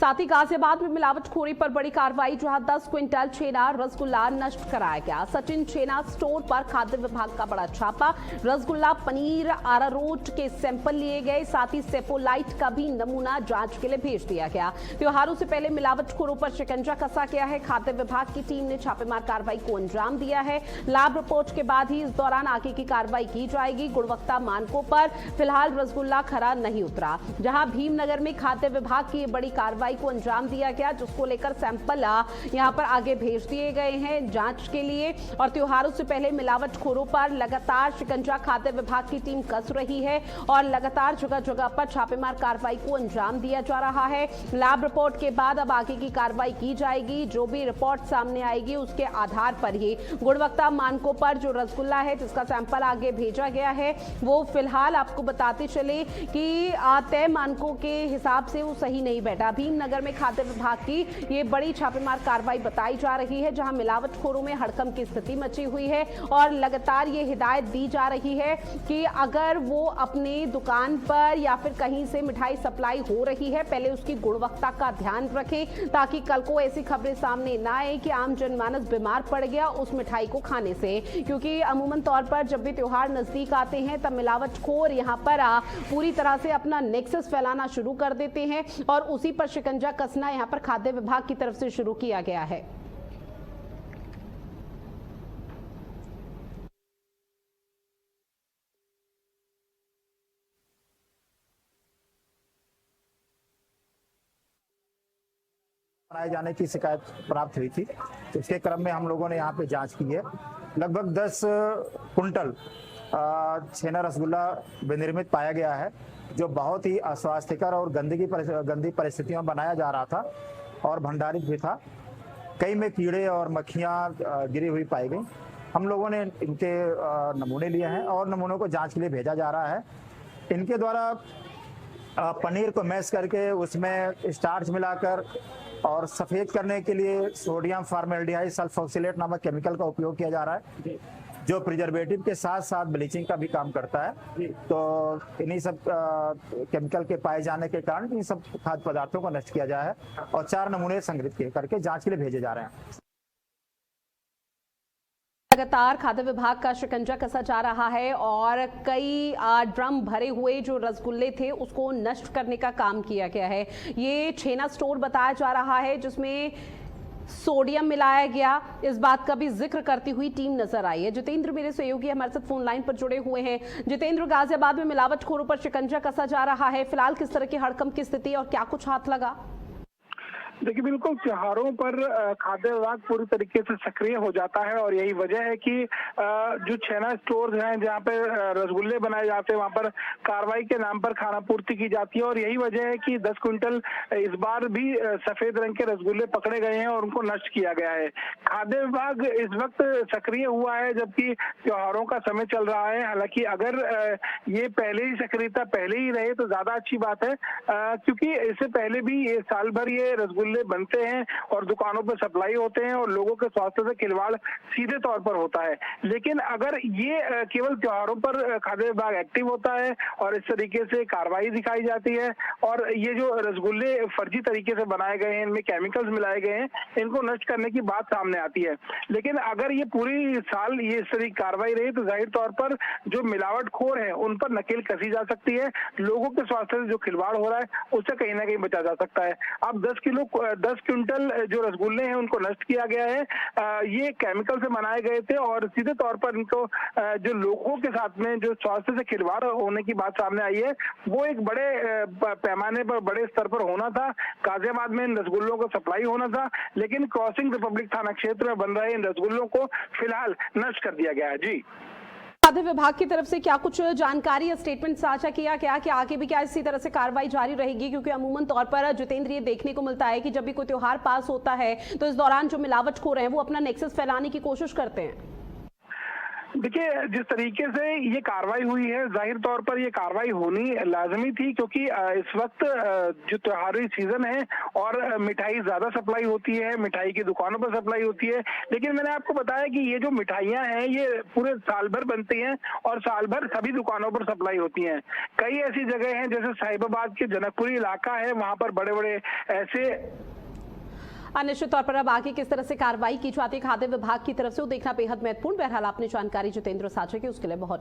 साथ ही गाजियाबाद में मिलावटखोरी पर बड़ी कार्रवाई, जहां 10 क्विंटल छेना रसगुल्ला नष्ट कराया गया। सचिन छेना स्टोर पर खाद्य विभाग का बड़ा छापा। रसगुल्ला, पनीर, अरारोट के सैंपल लिए गए। साथ ही सेपोलाइट का भी नमूना जांच के लिए भेज दिया गया। त्योहारों से पहले मिलावटखोरों पर शिकंजा कसा गया है। खाद्य विभाग की टीम ने छापेमार कार्रवाई को अंजाम दिया है। लैब रिपोर्ट के बाद ही इस दौरान आगे की कार्रवाई की जाएगी। गुणवत्ता मानकों पर फिलहाल रसगुल्ला खरा नहीं उतरा। जहां भीमनगर में खाद्य विभाग की बड़ी कार्रवाई को अंजाम दिया गया, जिसको लेकर सैंपल यहां पर आगे भेज दिए गए हैं जांच के लिए। और त्योहारों से पहले मिलावटखोरों पर लगातार शिकंजा खाद्य विभाग की टीम कस रही है और लगातार जगह जगह पर छापेमार कार्रवाई को अंजाम दिया जा रहा है। लैब रिपोर्ट के बाद अब आगे की कार्रवाई की जाएगी। जो भी रिपोर्ट सामने आएगी उसके आधार पर ही गुणवत्ता मानकों पर जो रसगुल्ला है जिसका सैंपल आगे भेजा गया है, वो फिलहाल आपको बताते चले कि तय मानकों के हिसाब से वो सही नहीं बैठा। भीमनगर में खाद्य विभाग की ये बड़ी छापेमार कार्रवाई बताई जा रही है, जहां मिलावटखोरों में हड़कंप की स्थिति मची हुई है और लगातार ये हिदायत दी जा रही है कि अगर वो अपनी दुकान पर या फिर कहीं से मिठाई सप्लाई हो रही है, पहले उसकी गुणवत्ता का ध्यान रखें, ताकि कल को ऐसी खबरें सामने ना आए कि आम जनमानस बीमार पड़ गया उस मिठाई को खाने से। क्योंकि अमूमन तौर पर जब भी त्योहार नजदीक आते हैं तब मिलावटखोर यहाँ पर पूरी तरह से अपना नेक्सस फैलाना शुरू कर देते हैं और उसी पर शिकंजा कसना यहाँ पर खाद्य विभाग की तरफ से शुरू किया गया है। बनाए जाने की शिकायत प्राप्त हुई थी, इसके क्रम में हम लोगों ने यहाँ पे जांच की है। लगभग 10 कुंटल छेना रसगुल्ला विनिर्मित पाया गया है, जो बहुत ही अस्वास्थ्यकर और गंदी परिस्थितियों में बनाया जा रहा था और भंडारित भी था। कई में कीड़े और मक्खियाँ गिरी हुई पाई गई। हम लोगों ने इनके नमूने लिए हैं और नमूनों को जांच के लिए भेजा जा रहा है। इनके द्वारा पनीर को मैश करके उसमें स्टार्च मिलाकर और सफेद करने के लिए सोडियम फॉर्मेल्डिहाइड सल्फोक्सिलेट नामक केमिकल का उपयोग किया जा रहा है, जो प्रिजर्वेटिव के साथ साथ ब्लीचिंग का भी काम करता है। तो इन्हीं सब केमिकल के पाए जाने के कारण इन सब खाद्य पदार्थों को नष्ट किया जाए और 4 नमूने संग्रहित करके जांच के लिए भेजे जा रहे हैं। लगातार खाद्य विभाग का शिकंजा कसा जा रहा है और कई ड्रम भरे हुए जो रसगुल्ले थे उसको नष्ट करने का काम किया गया है। ये छेना स्टोर बताया जा रहा है जिसमें सोडियम मिलाया गया, इस बात का भी जिक्र करती हुई टीम नजर आई है। जितेंद्र मेरे सहयोगी हमारे साथ फोन लाइन पर जुड़े हुए हैं। जितेंद्र, गाजियाबाद में मिलावटखोरों पर शिकंजा कसा जा रहा है, फिलहाल किस तरह की हड़कंप की स्थिति और क्या कुछ हाथ लगा? देखिए, बिल्कुल त्योहारों पर खाद्य विभाग पूरी तरीके से सक्रिय हो जाता है और यही वजह है कि जो छेना स्टोर्स हैं जहां पे रसगुल्ले बनाए जाते हैं वहां पर कार्रवाई के नाम पर खाना पूर्ति की जाती है और यही वजह है कि 10 क्विंटल इस बार भी सफेद रंग के रसगुल्ले पकड़े गए हैं और उनको नष्ट किया गया है। खाद्य विभाग इस वक्त सक्रिय हुआ है जबकि त्योहारों का समय चल रहा है। हालांकि अगर ये पहले ही सक्रियता पहले ही रहे तो ज्यादा अच्छी बात है, क्योंकि इससे पहले भी ये साल भर ये रसगुल्ले बनते हैं और दुकानों पर सप्लाई होते हैं और लोगों के स्वास्थ्य से खिलवाड़ सीधे तौर पर होता है। लेकिन अगर ये केवल त्योहारों पर खाद्य विभाग एक्टिव होता है और इस तरीके से कार्रवाई दिखाई जाती है और ये जो रसगुल्ले फर्जी तरीके से बनाए गए हैं, इनमें केमिकल्स मिलाए गए हैं, इनको नष्ट करने की बात सामने आती है। लेकिन अगर ये पूरी साल ये इस तरह की कार्रवाई रही तो जाहिर तौर पर जो मिलावटखोर है उन पर नकेल कसी जा सकती है। लोगों के स्वास्थ्य से जो खिलवाड़ हो रहा है उससे कहीं ना कहीं बचा जा सकता है। अब 10 क्विंटल जो रसगुल्ले हैं उनको नष्ट किया गया है। ये केमिकल से बनाए गए थे और सीधे तौर पर इनको जो लोगों के साथ में जो स्वास्थ्य से खिलवाड़ होने की बात सामने आई है वो एक बड़े पैमाने पर बड़े स्तर पर होना था। गाजियाबाद में इन रसगुल्लों को सप्लाई होना था, लेकिन क्रॉसिंग रिपब्लिक थाना क्षेत्र में बन रहे इन रसगुल्लों को फिलहाल नष्ट कर दिया गया है। जी, खाद्य विभाग की तरफ से क्या कुछ जानकारी या स्टेटमेंट साझा किया गया कि आगे भी क्या इसी तरह से कार्रवाई जारी रहेगी? क्योंकि अमूमन तौर पर जितेंद्र ये देखने को मिलता है कि जब भी कोई त्योहार पास होता है तो इस दौरान जो मिलावटखोर हैं वो अपना नेक्सस फैलाने की कोशिश करते हैं। देखिए, जिस तरीके से ये कार्रवाई हुई है, जाहिर तौर पर ये कार्रवाई होनी लाजमी थी, क्योंकि इस वक्त जो त्योहारी सीजन है और मिठाई ज्यादा सप्लाई होती है, मिठाई की दुकानों पर सप्लाई होती है। लेकिन मैंने आपको बताया कि ये जो मिठाइयां हैं ये पूरे साल भर बनती हैं और साल भर सभी दुकानों पर सप्लाई होती हैं। कई ऐसी जगह हैं, जैसे साहिबाबाद के जनकपुरी इलाका है, वहां पर बड़े बड़े ऐसे निश्चित तौर पर अब आगे किस तरह से कार्रवाई की जाती है खाद्य विभाग की तरफ से वो देखना बेहद महत्वपूर्ण। बहरहाल आपने जानकारी जितेंद्र साझा की, उसके लिए बहुत